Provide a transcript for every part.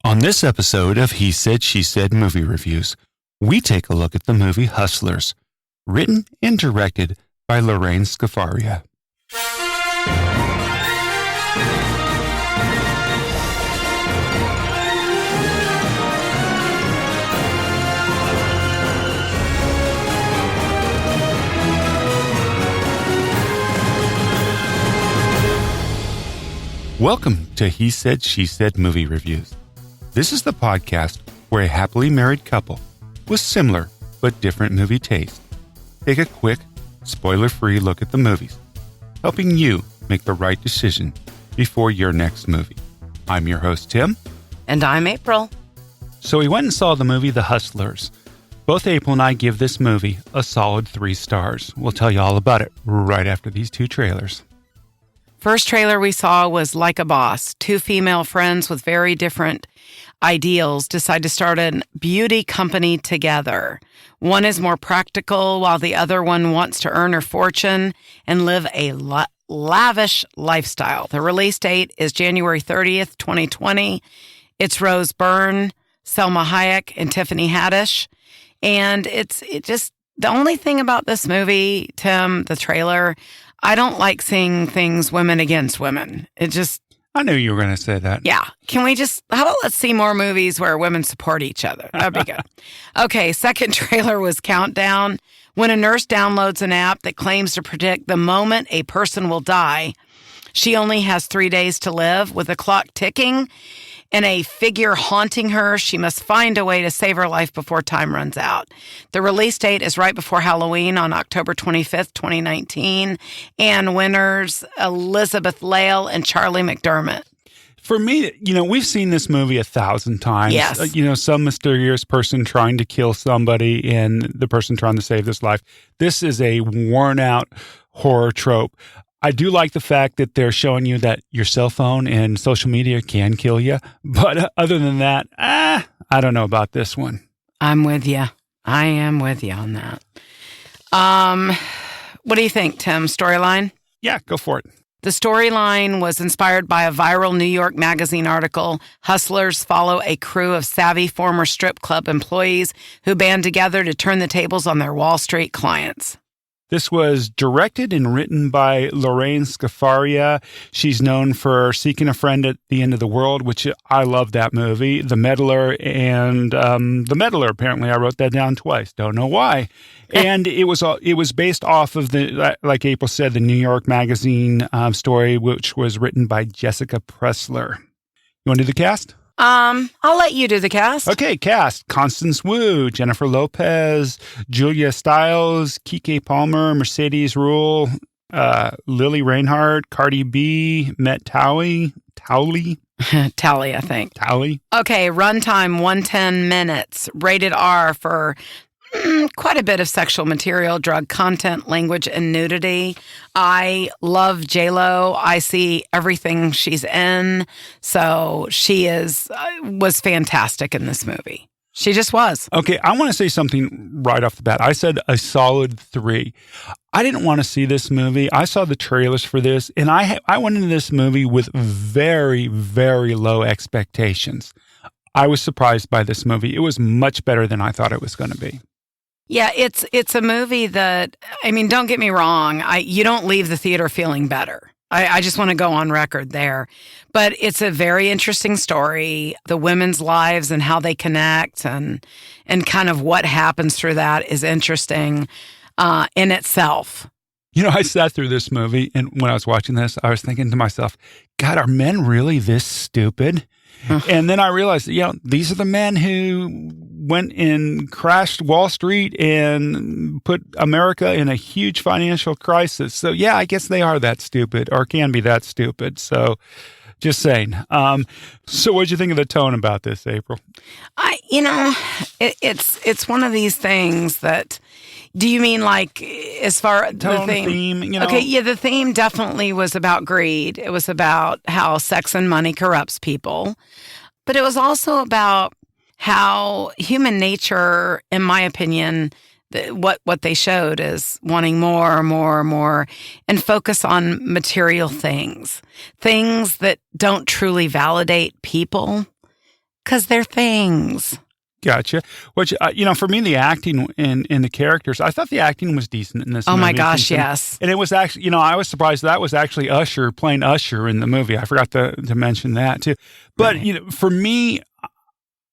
On this episode of He Said, She Said Movie Reviews, we take a look at the movie Hustlers, written and directed by Lorene Scafaria. Welcome to He Said, She Said Movie Reviews. This is the podcast where a happily married couple with similar but different movie tastes take a quick, spoiler-free look at the movies, helping you make the right decision before your next movie. I'm your host, Tim. And I'm April. So we went and saw the movie The Hustlers. Both April and I give this movie a solid 3 stars. We'll tell you all about it right after these 2 trailers. First trailer we saw was Like a Boss. 2 female friends with very different ideals decide to start a beauty company together. One is more practical, while the other one wants to earn her fortune and live a lavish lifestyle. The release date is January 30th, 2020. It's Byrne, Salma Hayek, and Tiffany Haddish. And it just, the only thing about this movie, Tim, the trailer, I don't like seeing things women against women. I knew you were going to say that. Yeah. How about let's see more movies where women support each other? That'd be good. Okay, second trailer was Countdown. When a nurse downloads an app that claims to predict the moment a person will die, she only has 3 days to live. With the clock ticking and a figure haunting her, she must find a way to save her life before time runs out. The release date is right before Halloween on October 25th, 2019. And winners, Elizabeth Lail and Charlie McDermott. For me, we've seen this movie 1,000 times. Yes. Some mysterious person trying to kill somebody and the person trying to save this life. This is a worn-out horror trope. I do like the fact that they're showing you that your cell phone and social media can kill you. But other than that, I don't know about this one. I'm with you. I am with you on that. What do you think, Tim? Storyline? Yeah, go for it. The storyline was inspired by a viral New York Magazine article. Hustlers follow a crew of savvy former strip club employees who band together to turn the tables on their Wall Street clients. This was directed and written by Lorene Scafaria. She's known for Seeking a Friend at the End of the World, which I love that movie. The Meddler and The Meddler, apparently. I wrote that down twice. Don't know why. And it was based off of like April said, the New York Magazine story, which was written by Jessica Pressler. You want to do the cast? I'll let you do the cast. Okay, cast. Constance Wu, Jennifer Lopez, Julia Stiles, Keke Palmer, Mercedes Ruehl, Lili Reinhart, Cardi B, Mette Towley, Towley, I think. Towley. Okay, runtime 110 minutes. Rated R for quite a bit of sexual material, drug content, language, and nudity. I love J-Lo. I see everything she's in. So she was fantastic in this movie. She just was. Okay, I want to say something right off the bat. I said a solid 3. I didn't want to see this movie. I saw the trailers for this, and I went into this movie with very, very low expectations. I was surprised by this movie. It was much better than I thought it was going to be. Yeah, it's a movie that, don't get me wrong, you don't leave the theater feeling better. I just want to go on record there. But it's a very interesting story, the women's lives and how they connect and kind of what happens through that is interesting in itself. I sat through this movie, and when I was watching this, I was thinking to myself, God, are men really this stupid? And then I realized, these are the men who went and crashed Wall Street and put America in a huge financial crisis. So, yeah, I guess they are that stupid or can be that stupid. So just saying. So what did you think of the tone about this, April? It's one of these things that, do you mean like as far as the theme? Okay, yeah, the theme definitely was about greed. It was about how sex and money corrupts people. But it was also about how human nature, in my opinion, what they showed is wanting more, and focus on material things that don't truly validate people. Because they're things. Gotcha. Which, for me, the acting in the characters, I thought the acting was decent in this movie. Oh, my gosh, yes. And it was actually, I was surprised that was actually Usher playing Usher in the movie. I forgot to mention that, too. But, Right. For me,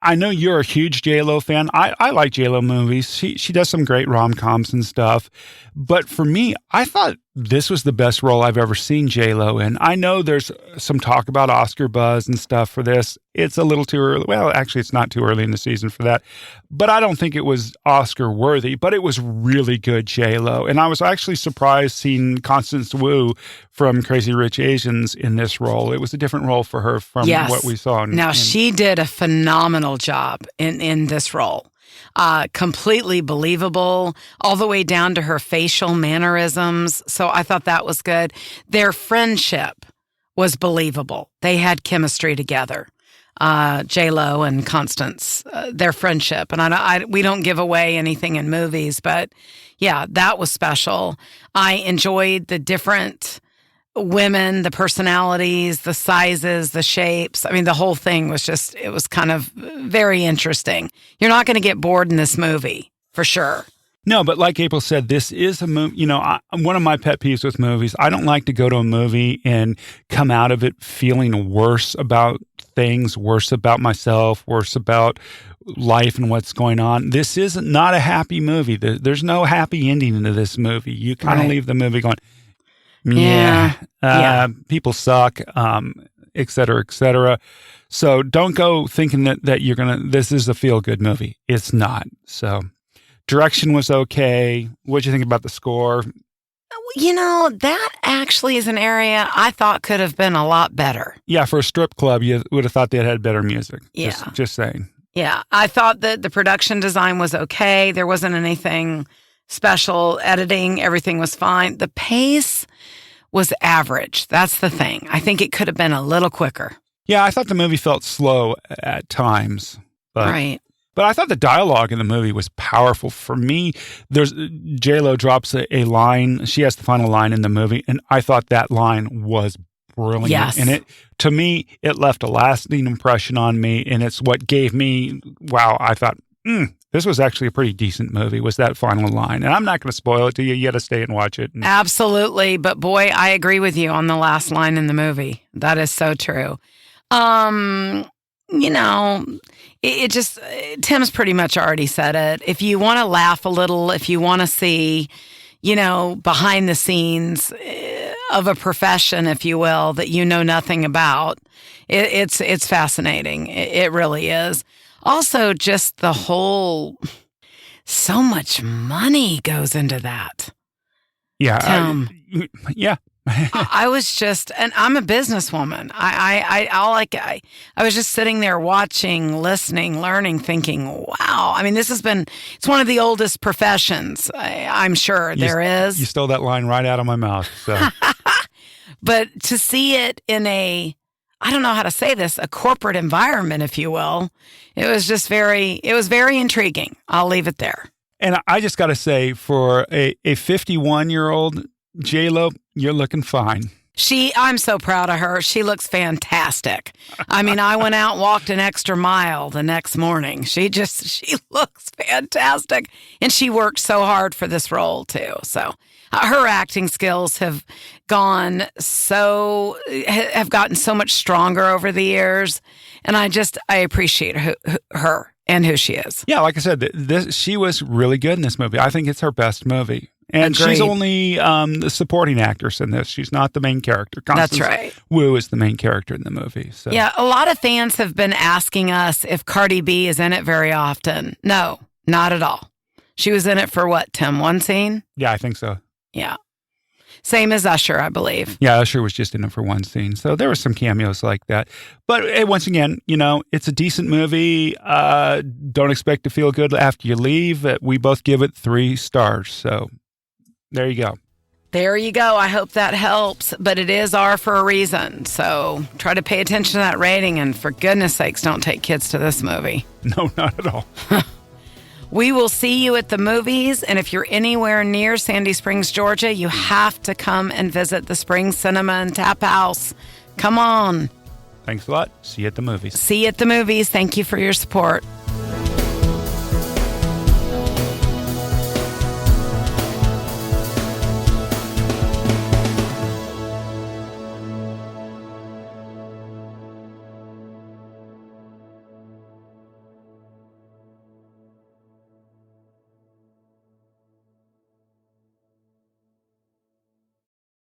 I know you're a huge J-Lo fan. I like J-Lo movies. She does some great rom-coms and stuff. But for me, I thought this was the best role I've ever seen J-Lo in. I know there's some talk about Oscar buzz and stuff for this. It's a little too early. Well, actually, it's not too early in the season for that. But I don't think it was Oscar worthy. But it was really good J-Lo. And I was actually surprised seeing Constance Wu from Crazy Rich Asians in this role. It was a different role for her from what we saw. She did a phenomenal job in this role. Completely believable, all the way down to her facial mannerisms. So I thought that was good. Their friendship was believable. They had chemistry together. J-Lo and Constance, their friendship. And we don't give away anything in movies, but yeah, that was special. I enjoyed the different women, the personalities, the sizes, the shapes. I mean, the whole thing was it was kind of very interesting. You're not going to get bored in this movie, for sure. No, but like April said, this is a movie. One of my pet peeves with movies, I don't like to go to a movie and come out of it feeling worse about things, worse about myself, worse about life and what's going on. This is not a happy movie. There's no happy ending to this movie. You kind of leave the movie going, people suck, et cetera, et cetera. So don't go thinking that this is a feel-good movie. It's not. So direction was okay. What'd you think about the score? That actually is an area I thought could have been a lot better. Yeah, for a strip club, you would have thought they had better music. Yeah. Just saying. Yeah, I thought that the production design was okay. There wasn't anything special. Editing, everything was fine. The pace was average. That's the thing. I think it could have been a little quicker. Yeah, I thought the movie felt slow at times. Right. But I thought the dialogue in the movie was powerful. For me, J-Lo drops a line. She has the final line in the movie, and I thought that line was brilliant. Yes. And to me, it left a lasting impression on me, and it's what gave me, wow, I thought, this was actually a pretty decent movie, was that final line. And I'm not going to spoil it to you. You got to stay and watch it. Absolutely. But boy, I agree with you on the last line in the movie. That is so true. Tim's pretty much already said it. If you want to laugh a little, if you want to see, behind the scenes of a profession, if you will, that you know nothing about, it's fascinating. It really is. Also, just the whole, so much money goes into that. Yeah. Tim. Yeah. I was just, and I'm a businesswoman. I was just sitting there watching, listening, learning, thinking, wow. I mean, it's one of the oldest professions, I'm sure there is. You stole that line right out of my mouth. So. But to see it in I don't know how to say this, a corporate environment, if you will, it was very intriguing. I'll leave it there. And I just got to say, for a 51-year-old J-Lo, you're looking fine. I'm so proud of her. She looks fantastic. I mean, I went out and walked an extra mile the next morning. She looks fantastic. And she worked so hard for this role too. So her acting skills have gotten so much stronger over the years. And I appreciate her and who she is. Yeah, like I said, she was really good in this movie. I think it's her best movie. And Agreed. She's only the supporting actress in this. She's not the main character. Constance That's right. Wu is the main character in the movie. So. Yeah, a lot of fans have been asking us if Cardi B is in it very often. No, not at all. She was in it for what, Tim? One scene? Yeah, I think so. Yeah. Same as Usher, I believe. Yeah, Usher was just in it for one scene. So there were some cameos like that. But once again, it's a decent movie. Don't expect to feel good after you leave. We both give it 3 stars. So there you go. There you go. I hope that helps. But it is R for a reason. So try to pay attention to that rating. And for goodness sakes, don't take kids to this movie. No, not at all. We will see you at the movies, and if you're anywhere near Sandy Springs, Georgia, you have to come and visit the Springs Cinema and Tap House. Come on. Thanks a lot. See you at the movies. See you at the movies. Thank you for your support.